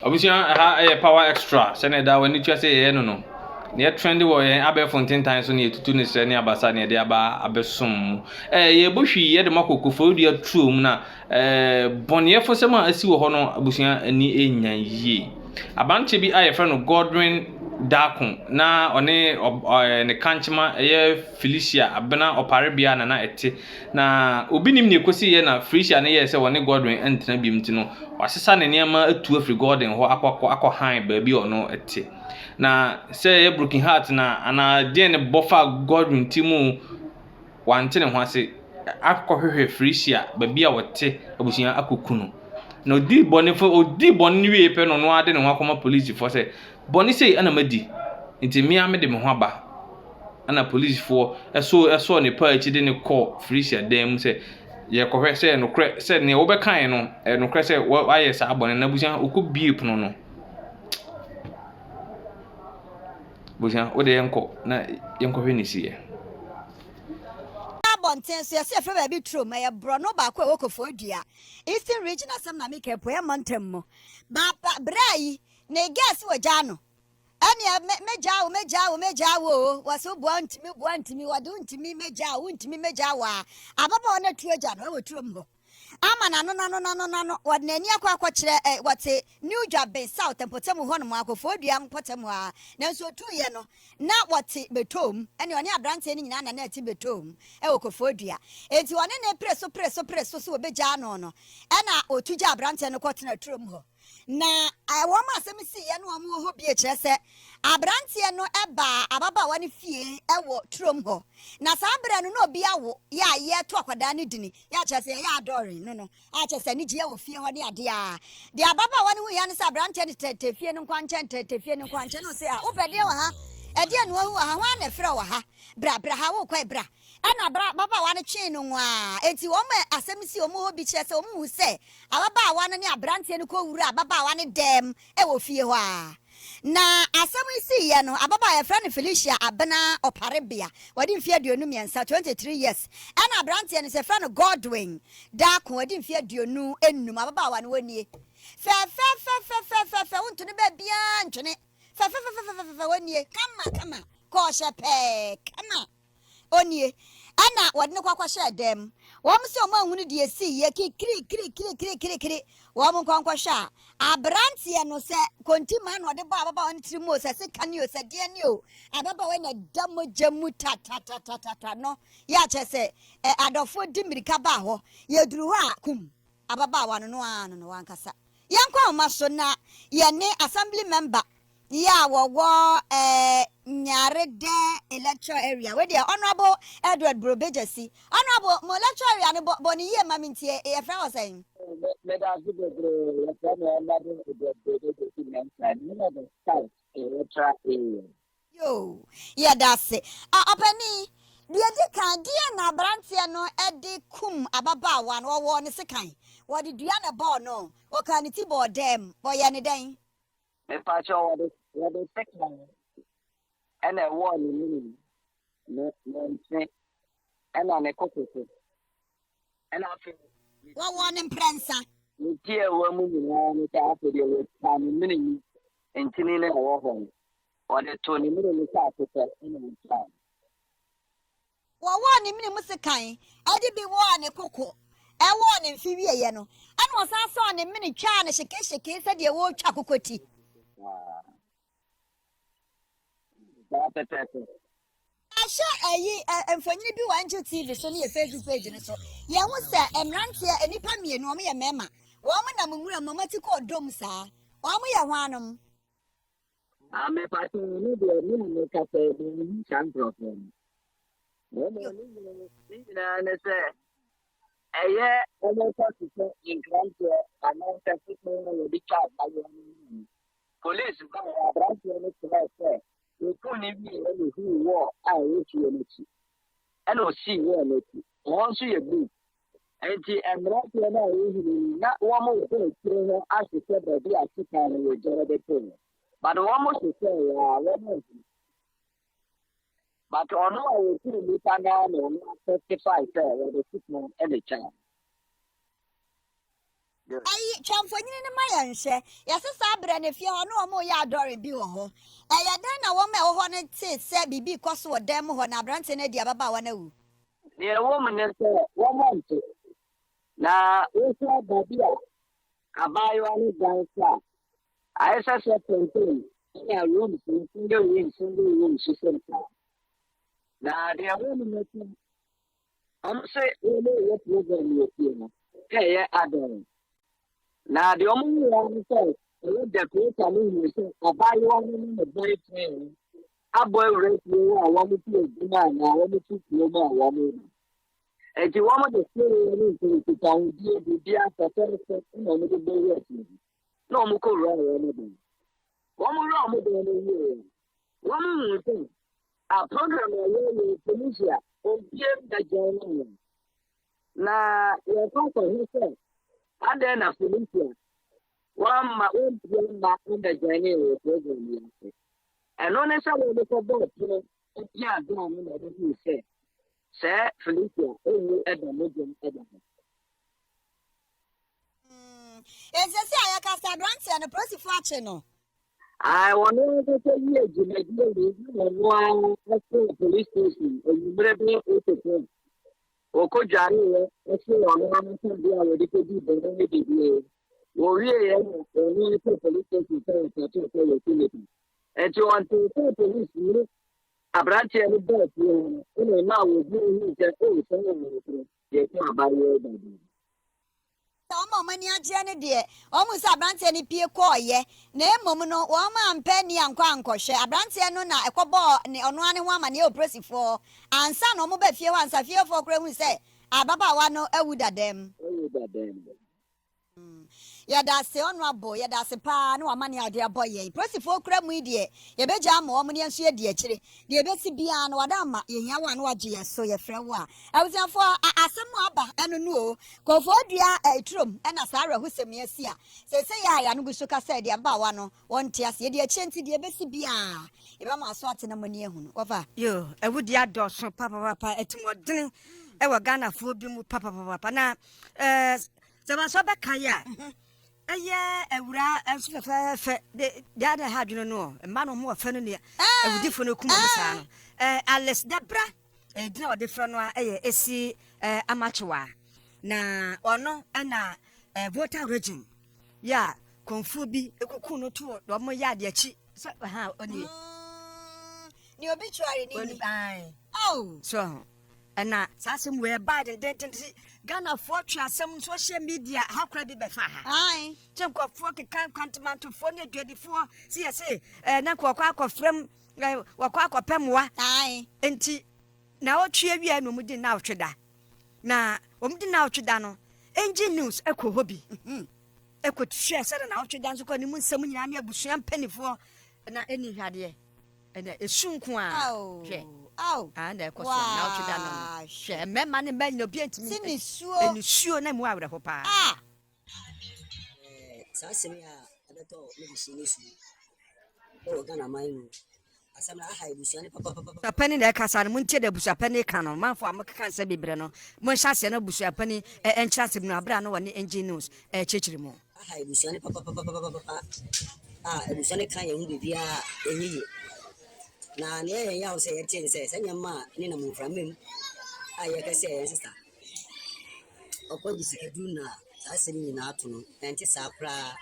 Obviously, a power extra. Senator, when you say, no. Near trendy way, Abbey Fontaine times on you to Tunis and Abassa near the Abba Abbesum. Ye bushy, yet the Mako Koforidua true, na Bonnier for some I see honor Abusia and ye. A bunch be I a friend of Godwin Darkon, na on a canchma, a Felicia, Abena or Parabian and I na Ubinim Nicosi and a Frisia and yes, one Godwin and Tenabim to know. Was a son and Yama to a free garden or aqua high baby or no at tea. Na say broken heart na ana den buffer Godwin timu wante ne ho ase akɔhwehwɛ frisia ba bia wote abusia akokunu na odi bɔne wie pɛ no no ade ne ho akɔma police for say bɔne sei ana madi nti mia me de me ho aba ana police for ɛso ne pa achi de ne kɔ frisia dan mu say ye kɔhwɛ say no krɛ say ne wo bɛkan no no krɛ say ayɛ sa bɔne na abusia okɔbie pono no Busia, what the uncle? Na uncle Vinicius. Bonten so yɛsɛ fɛ baabi tro ma yɛ bro no ba ko Koforidua Eastern Region asɛm na me kɛ po yɛ montem mo ba brai ne gas wɔ gya no ɛne megya wo waso boantimi wade untimi megya wa ababa na tuo gya no wɔ trom ho ama nano wad nani akwa kyerɛ wate New Job South tempotem ho no mo Koforidua mpotem a na nso tu ye no na wate betom ene one abrante ni nyina na ati betom wɔ Koforidua enti one na preso so obegya no ɛna otugya abrante no kɔtena trom ho na wo ma asɛm si ye no mo ho bie kyerɛ sɛ abrante no eba ababa wane fie wɔ trom ho na saa bere no na obi awo ya ye to akwada ne dini ya kyerɛ sɛ ya adore no a kyerɛ sɛ ne gye wɔ fie hɔ ne ade a de ababa wane hu ya ne sɛ abrante ne tetefie no nkwankyɛn tetefie no nkwankyɛn no sɛ a wopɛde wɔ ha ɛde no hu ha ho na frɛ wɔ ha bra ha wo kwai bra ana baba wane twe no nwa enti wo ma asɛm si wo mo ho bi kyerɛ sɛ wo mu sɛ ababa wane ne abrante no kɔ wura ababa wane dem wɔ fie hɔ a na asɛm si ye no ababa ya friend Felicia abena oparebia wadi mfie aduonu miensa 23 years ana abrante ne se friend Godwin da ko wadi mfie aduonu enum ababa wa ne wani fe wonto ne ba bia ntwene fe wani kama ko shepe kama onie ana wadi ne kwakwa hye dem wo mse o ma hunu de esi ye kiri wo mo kwankwa hye abrante no se kontima no de ba baba won tirimo se se kan yo se de ni o ababa we na damo jamu ta no ya che se adofo di mirika ba ho ye duru ho akum ababa wa no wankasa yankwa ma so na ye ne assembly member ya wo Nyarede electoral area where the honorable Edward Brobejasi honorable mo electoral area no boni ye mamintie e friend was saying me da good bro ya na na de Brobejasi mention no the south electoral area yo yeah that's it opani de kan dia na brantia no ede kum ababaawa no wo ne sekan wo de dua na ball no o kan ti ball dem boy ne den me pa cho wo de sekan and a war in no and on a cocoa and I feel what one in prensa you dear woman after the time minute and tinning war home or the 20 minutes after in time. What one in musican I did be one a cocoa I won in Phoebe Yeno and was also on a mini china she said the old chacocoti. Asha and for you be one to TV so near Facebook page so. Ya was there and Rantia and Nipami no me a mema. Woman a mamma to call dom sa. Why one I'm a party no cafe can problem. And yeah, almost in Grand amount of people will be charged by police. You couldn't be any who war, I wish you energy. And will see you energy. Once you agree, and the American not one more thing, as you said, that they are sitting and will generate the thing. But almost to say, but on our way to the Panama, 35 the sickness and the child. Ayi twamfonyini ne mayanhye. Yese sa bra ne fie ho no omo ya adore bi wo ho. Eya dan na wo me wo ho ne te se bibi koso wo dan mu ho na abrante na di ababa wa na wu. Near woman is one month. Now, also, baby, I buy one dance. I said, something. Yeah, rooms, single room, she said. Now, they are women. I'm saying, what program you're seeing. Hey, I don't. Now, the only one says, the creator means, I buy one in the boy train. I boy rate you, I want to see a demand, I want to see you, I want to. And you want to say anything to town, dear, for 30 seconds, no, no, Muko, anything. One more wrong with the one more thing. Our program is Tunisia, and give the journey. Now, your papa, he said, I then have Tunisia. One my own back in the journey of program. And honestly, I will look about, yeah, don't know what you say. Sir, Felicia, Edmund, Edmund. Ese se ayaka sa abrante na prosi fu ache no. I want to tell you, you police station, and you better be able or could Johnny, let's say, on one be already to do the way. Or really, only police station to tell utility. And you want to tell police, a branch and bird, now we're doing it, oh, they can't buy your baby. Omo mani agye ne de omu sa abrante ne pie koye na emom no wo ma ampa ni ankwa ankohwe abrante no na ekobo ne ono ane ho ama ne opresifo ansa na omo ba fie wansa fie fo kra hu se ababa wa no awudadem yada se honorable yada se pa na wa mani ade aboye opresifo kra mu de ye beja ma omo ne nso ye de akire de besi bia na wada ma ye hia wa na wagye yeso ye frɛ wo a awusanfo asɛm aba eno no o Koforidua etrom na sare husem ye sia se ya no guso ka se de aba wa no wonte ase ye de akire nti de besi bia e ba ma so ate na mani ehunu wafa yo awudi adoso papa etimodin e wa Ghana fo bi mu papa na zaba so be kan ya eye ewura enso de ada ha dwuno no ma no ho afa no ne awudi fo no kuma bisa no Alex Debra dina ode frɛ no eye esi amachewa na ono na voter region ya konfu bi ekuku no to do mo ya de achi so ha oni ni obituary ni ai oh so na sasem we bad den Ghana for twasem social media hakura bi befa ha ai chenko for kan kwantimanto for ne dwedifo si yese na kwakwa akofrem wakwa akopemwa ai enti na otwe awia no mudi na otweda na omudi na otweda no engine news ekohobi ekotwe sere na otweda nso kwa ni mu nsam nyina me abusua mpanifo na eni hwade ene esunku a hwe oh and ekoso na otweda no hwe mema ne ma nyobi antimi eni suo na mu awre ho pa saa semi a abeto medicine su o Ghana mine asam na aha ebusuane papa pani na kasa no muntie da busu pani ka no manfo amaka nsa bebre no mo hyase na busu pani enkyase no abra no woni engine news chechiri mo aha ebusuane papa ebusuane kan ye hu bibia enyiye na ne ye ya o se ye tin se sanyama ni na mufra mem aye ka se ye sister okoji sikadu na saa semi na ato no enti saa pra